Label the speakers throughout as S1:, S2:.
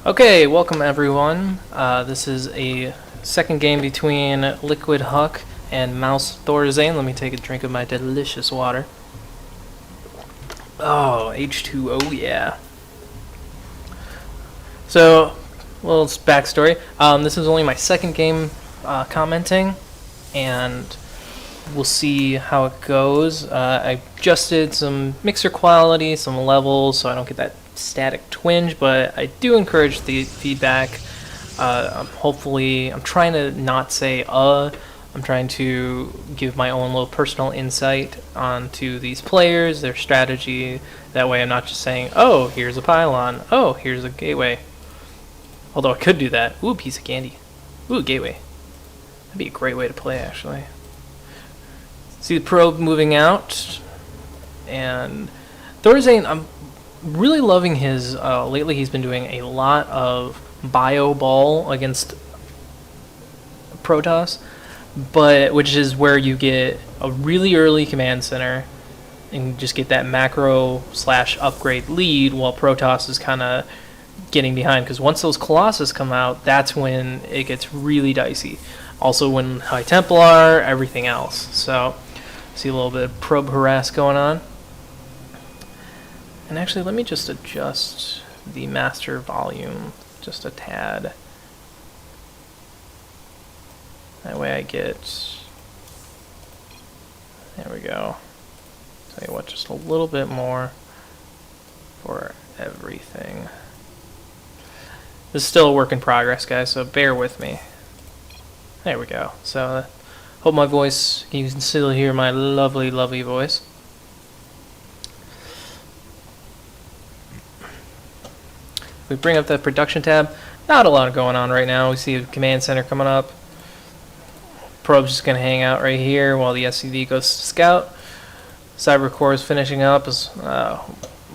S1: Okay, welcome everyone. This is a second game between LiquidHuk and MouzThorzain. Let me take a drink of my delicious water. Oh, H2O, yeah. So, a little backstory. This is only my second game commenting, and we'll see how it goes. I adjusted some mixer quality, some levels, so I don't get that static twinge, but I do encourage the feedback. I'm trying to not say I'm trying to give my own little personal insight onto these players, their strategy. That way I'm not just saying, oh, here's a pylon, oh, here's a gateway. Although I could do that. Ooh, piece of candy. Ooh, gateway. That'd be a great way to play, actually. See the probe moving out, and Thorzain, I'm really loving his, lately he's been doing a lot of bio ball against Protoss, which is where you get a really early command center and just get that macro / upgrade lead while Protoss is kind of getting behind, because once those Colossus come out, that's when it gets really dicey. Also when High Templar, everything else. So see a little bit of probe harass going on. And actually, let me just adjust the master volume just a tad. That way I get, there we go. Tell you what, just a little bit more for everything. This is still a work in progress, guys, so bear with me. There we go. So, hope my voice, you can still hear my lovely, lovely voice. We bring up the production tab. Not a lot going on right now. We see a command center coming up. Probe's just going to hang out right here while the SCV goes to scout. Cybercore is finishing up.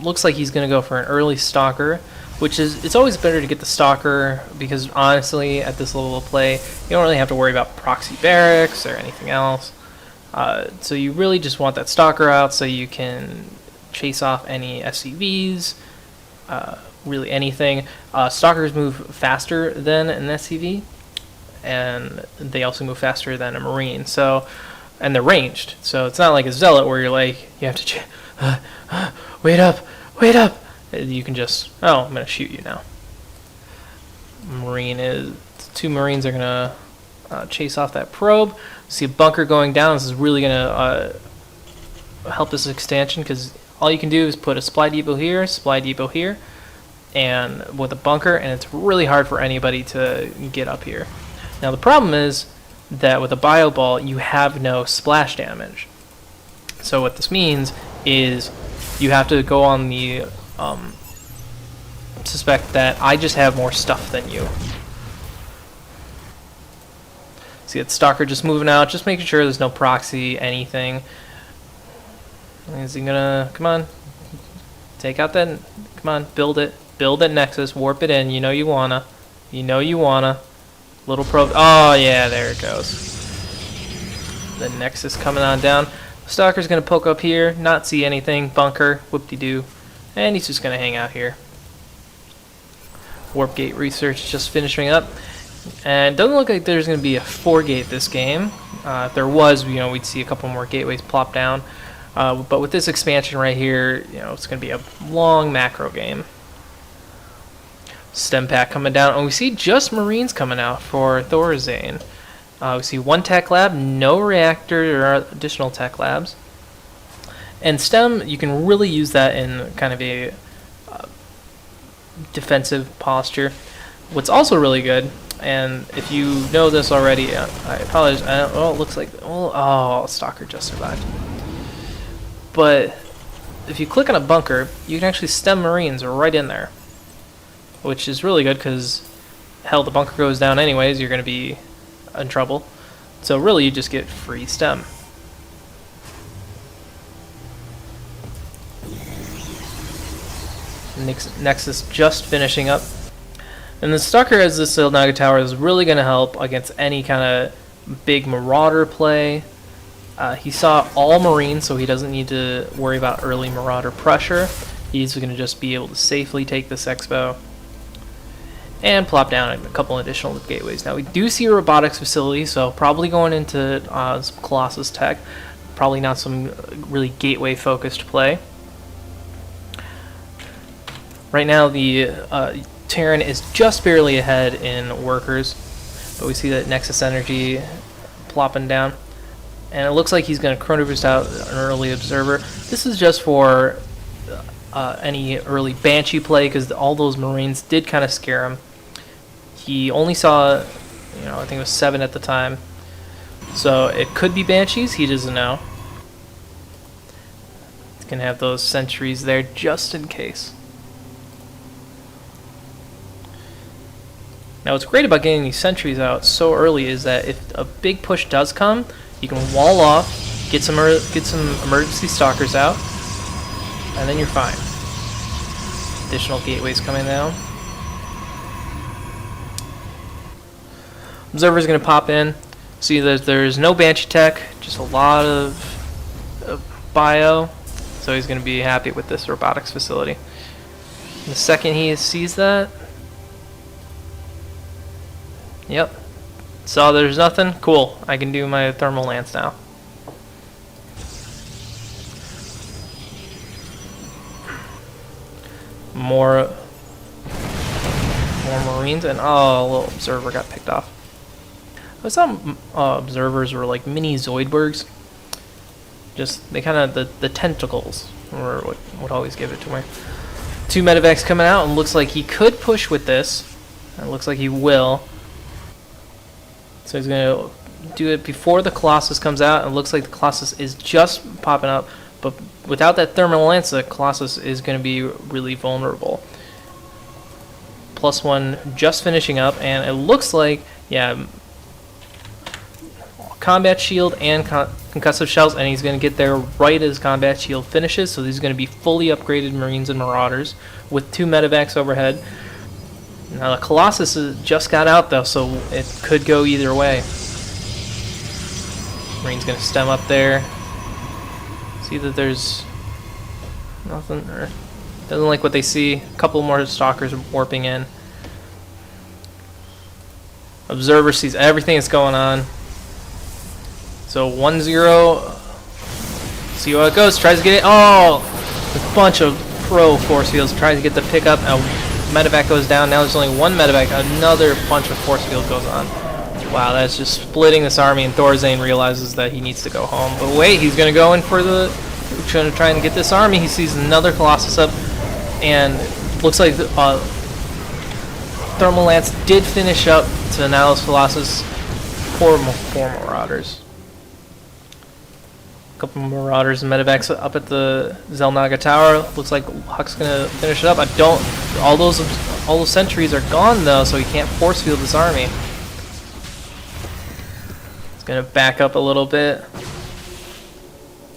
S1: Looks like he's going to go for an early stalker, which is, it's always better to get the stalker because honestly, at this level of play, you don't really have to worry about proxy barracks or anything else. So you really just want that stalker out so you can chase off any SCVs. Really anything. Stalkers move faster than an SCV, and they also move faster than a Marine. So, and they're ranged. So it's not like a Zealot where you're like, you have to wait up, wait up. You can just, oh, I'm gonna shoot you now. Two Marines are gonna chase off that probe. See a bunker going down. This is really gonna help this expansion because all you can do is put a supply depot here, and with a bunker, and it's really hard for anybody to get up here. Now the problem is that with a bio ball, you have no splash damage. So what this means is you have to go on the suspect that I just have more stuff than you. See that stalker just moving out, just making sure there's no proxy, anything. Is he gonna, come on, take out that, come on, build that nexus, warp it in, you know you wanna, little probe, oh yeah, there it goes. The nexus coming on down. Stalker's gonna poke up here, not see anything, bunker, whoop-de-doo, and he's just gonna hang out here. Warp gate research just finishing up, and it doesn't look like there's gonna be a 4-gate this game. If there was, we'd see a couple more gateways plop down. But with this expansion right here, it's going to be a long macro game. Stem pack coming down, and we see just Marines coming out for Thorzain. We see one tech lab, no reactor or additional tech labs. And stem, you can really use that in kind of a defensive posture. What's also really good, and if you know this already, I apologize. Oh, it looks like, oh, Stalker just survived. But if you click on a bunker, you can actually stem Marines right in there, which is really good because, hell, the bunker goes down anyways, you're going to be in trouble. So really, you just get free stem. Nexus just finishing up. And the Stalker as this Naga Tower is really going to help against any kind of big Marauder play. He saw all Marines, so he doesn't need to worry about early Marauder pressure. He's going to just be able to safely take this Expo. and plop down a couple additional gateways. Now we do see a robotics facility, so probably going into some Colossus tech. Probably not some really gateway focused play. Right now the Terran is just barely ahead in workers, but we see that Nexus Energy plopping down, and it looks like he's going to Chrono Boost out an early Observer. This is just for any early Banshee play, because all those Marines did kind of scare him. He only saw, I think it was 7 at the time, so it could be Banshees, he doesn't know. He's going to have those sentries there just in case. Now what's great about getting these sentries out so early is that if a big push does come, you can wall off, get some emergency stalkers out, and then you're fine. Additional gateways coming down. Observer's going to pop in. See that there's no Banshee tech, just a lot of bio, so he's going to be happy with this robotics facility. The second he sees that, yep, so there's nothing. Cool, I can do my thermal lance now. More Marines, and oh, a little observer got picked off. I saw observers were like mini Zoidbergs. Just they kind of the tentacles were what would always give it to me. 2 medevacs coming out, and looks like he could push with this. It looks like he will. So he's gonna do it before the Colossus comes out, and it looks like the Colossus is just popping up. But without that thermal lance, the Colossus is going to be really vulnerable. +1 just finishing up, and it looks like, yeah, combat shield and concussive shells, and he's going to get there right as combat shield finishes. So these are going to be fully upgraded Marines and Marauders with 2 medevacs overhead. Now the Colossus just got out though, so it could go either way. Marine's going to stem up there. See that there's nothing, or doesn't like what they see. A couple more stalkers warping in. Observer sees everything that's going on. So 1-0. See how it goes. Tries to get it. Oh, a bunch of pro force fields. Tries to get the pickup. Now medevac goes down. Now there's only 1 medevac. Another bunch of force field goes on. Wow, that's just splitting this army, and Thorzain realizes that he needs to go home. But wait, he's going to go in for trying to try and get this army. He sees another Colossus up, and looks like Thermal Lance did finish up to now this Colossus. Four Marauders. A couple Marauders and medevacs up at the Zelnaga Tower. Looks like Huck's going to finish it up. All those sentries are gone though, so he can't force field this army. Gonna back up a little bit.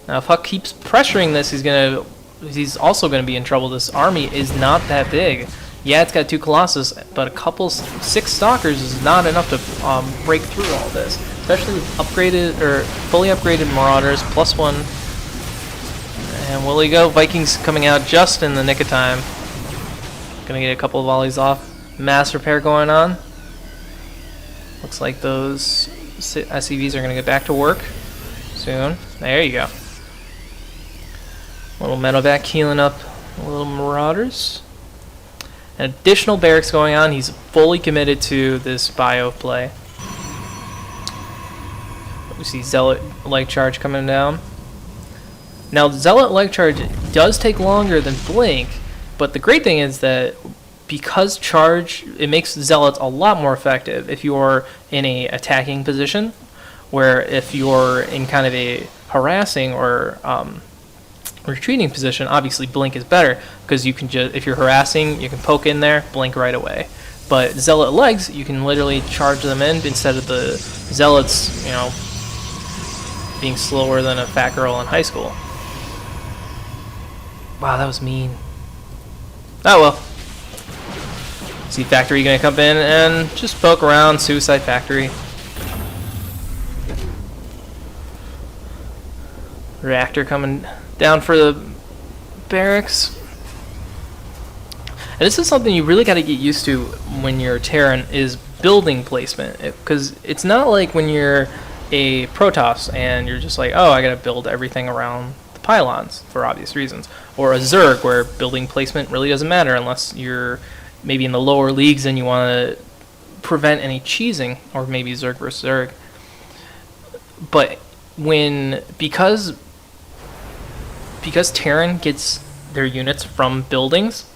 S1: Now if Huck keeps pressuring this, he's also gonna be in trouble. This army is not that big. Yeah, it's got 2 Colossus, but a couple 6 Stalkers is not enough to break through all this. Especially with upgraded or fully upgraded Marauders +1. And will he go? Vikings coming out just in the nick of time. Gonna get a couple of volleys off. Mass repair going on. Looks like those SCVs are going to get back to work soon. There you go. Little medevac healing up a little Marauders. An additional barracks going on. He's fully committed to this bio play. We see Zealot Leg Charge coming down. Now Zealot Leg Charge does take longer than Blink, but the great thing is that because charge, it makes Zealots a lot more effective if you're in a attacking position, where if you're in kind of a harassing or retreating position, obviously Blink is better, because you can just, if you're harassing, you can poke in there, blink right away. But Zealot Legs, you can literally charge them in instead of the Zealots, being slower than a fat girl in high school. Wow, that was mean. Oh well. See Factory gonna come in and just poke around. Suicide Factory. Reactor coming down for the barracks. this is something you really got to get used to when you're Terran, is building placement. Because it's not like when you're a Protoss and you're just like, oh, I got to build everything around the pylons for obvious reasons. Or a Zerg, where building placement really doesn't matter unless you're maybe in the lower leagues and you want to prevent any cheesing, or maybe Zerg versus Zerg. But because Terran gets their units from buildings,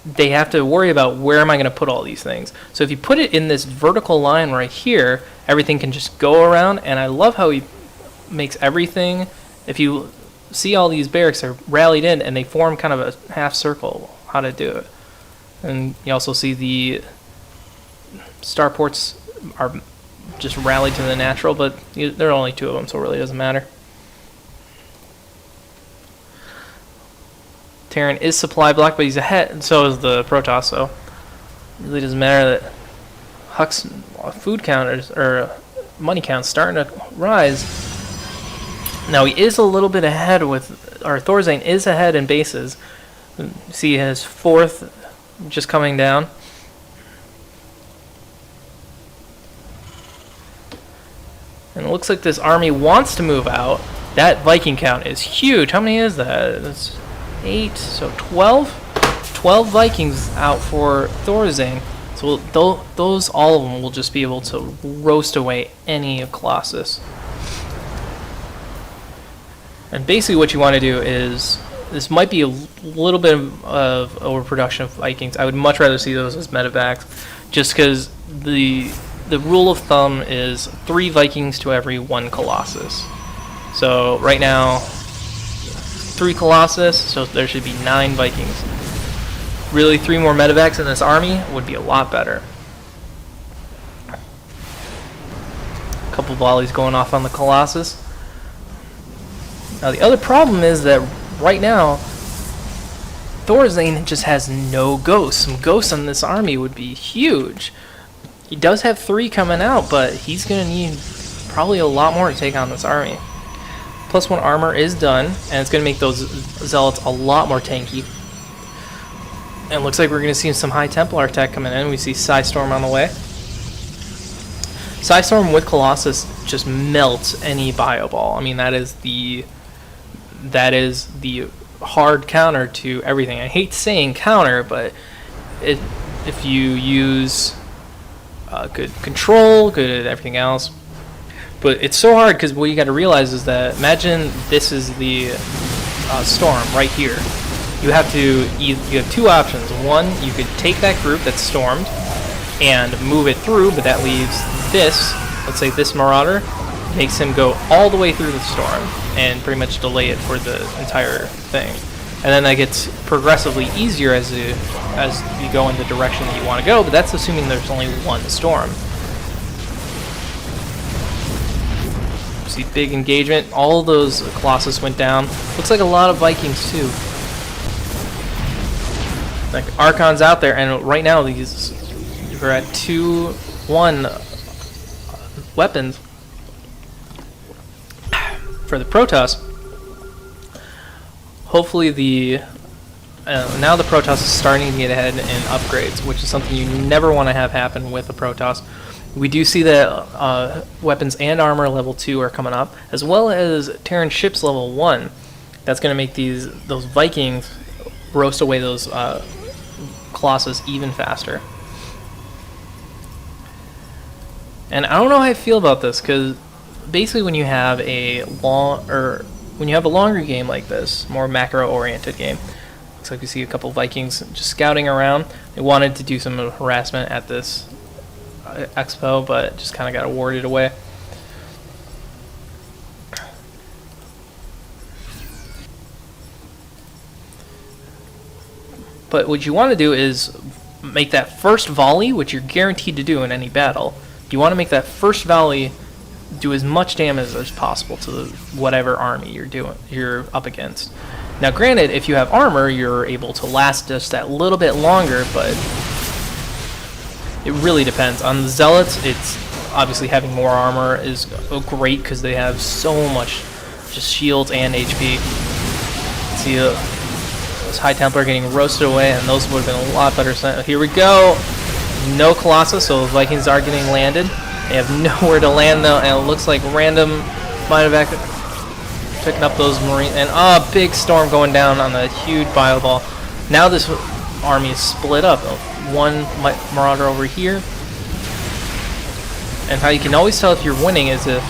S1: they have to worry about where am I going to put all these things. So if you put it in this vertical line right here, everything can just go around. And I love how he makes everything, if you see all these barracks are rallied in and they form kind of a half circle, how to do it. And you also see the starports are just rallied to the natural, but there are only 2 of them, so it really doesn't matter. Terran is supply block, but he's ahead, and so is the Protoss, so it really doesn't matter that Huk's food counters, or money count's starting to rise. Now he is a little bit ahead with, or Thorzain is ahead in bases. See his 4th just coming down. And it looks like this army wants to move out. That Viking count is huge. How many is that? That's 8, so 12? 12 Vikings out for Thorzain. So those, all of them will just be able to roast away any Colossus. And basically what you want to do is, this might be a little bit of overproduction of Vikings. I would much rather see those as medevacs, just because the rule of thumb is 3 Vikings to every 1 Colossus. So right now, 3 Colossus, so there should be 9 Vikings. Really, 3 more medevacs in this army would be a lot better. A couple volleys going off on the Colossus. Now the other problem is that right now, Thorzain just has no ghosts. Some ghosts on this army would be huge. He does have 3 coming out, but he's going to need probably a lot more to take on this army. +1 armor is done, and it's going to make those Zealots a lot more tanky. And it looks like we're going to see some high Templar attack coming in. We see Psystorm on the way. Psystorm with Colossus just melts any bio ball. I mean, that is the hard counter to everything. I hate saying counter, but if you use good control, good at everything else. But it's so hard because what you got to realize is that, imagine this is the storm right here. You have 2 options. One, you could take that group that's stormed and move it through, but that leaves this, let's say this Marauder, makes him go all the way through the storm and pretty much delay it for the entire thing. And then that gets progressively easier as you go in the direction that you want to go, but that's assuming there's only 1 storm. See, big engagement. All those Colossus went down. Looks like a lot of Vikings too. Like Archon's out there, and right now these are at 2-1 weapons for the Protoss. Hopefully now the Protoss is starting to get ahead in upgrades, which is something you never want to have happen with a Protoss. We do see that weapons and armor level 2 are coming up, as well as Terran ships level 1. That's going to make those Vikings roast away those Colossus even faster. And I don't know how I feel about this, because basically when you have a longer game like this, more macro-oriented game, looks like we see a couple Vikings just scouting around. They wanted to do some harassment at this expo, but just kind of got awarded away. But what you want to do is make that first volley, which you're guaranteed to do in any battle. You want to make that first volley do as much damage as possible to whatever army you're up against. Now granted, if you have armor, you're able to last just that little bit longer, but it really depends. On the Zealots, it's obviously having more armor is great because they have so much just shields and HP. See, Those High Templar getting roasted away, and those would have been a lot better. Here we go. No Colossus, so the Vikings are getting landed. They have nowhere to land though, and it looks like random might have picking up those Marines. And big storm going down on the huge bio ball. Now this army is split up. One Marauder over here. And how you can always tell if you're winning is if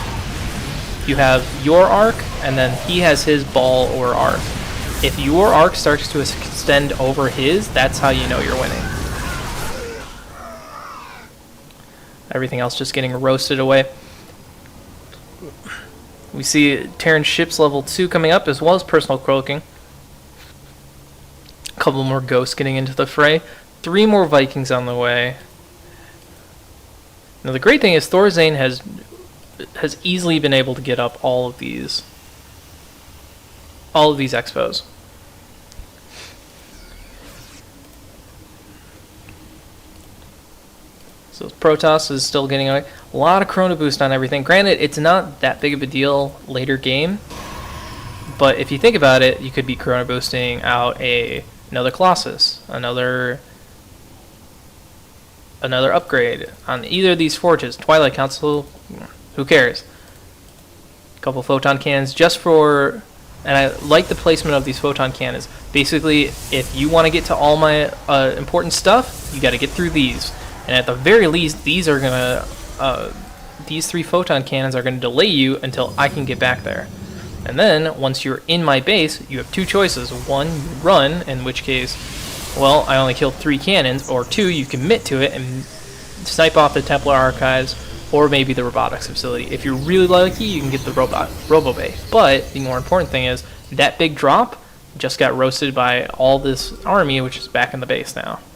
S1: you have your arc, and then he has his ball or arc. If your arc starts to extend over his, that's how you know you're winning. Everything else just getting roasted away. We see Terran ships level 2 coming up, as well as personal cloaking. A couple more ghosts getting into the fray. 3 more Vikings on the way. Now the great thing is Thorzain has easily been able to get up all of these expos. So Protoss is still getting a lot of Chrono Boost on everything. Granted, it's not that big of a deal later game, but if you think about it, you could be Chrono Boosting out another Colossus, another upgrade on either of these forges. Twilight Council, who cares? A couple photon cannons just for, and I like the placement of these photon cannons. Basically, if you want to get to all my important stuff, you got to get through these. And at the very least, these are gonna, these 3 photon cannons are gonna delay you until I can get back there. And then once you're in my base, you have 2 choices. 1, you run, in which case, well, I only killed 3 cannons, or 2, you commit to it and snipe off the Templar Archives, or maybe the robotics facility. If you're really lucky, you can get the Robo Bay. But the more important thing is that big drop just got roasted by all this army, which is back in the base now.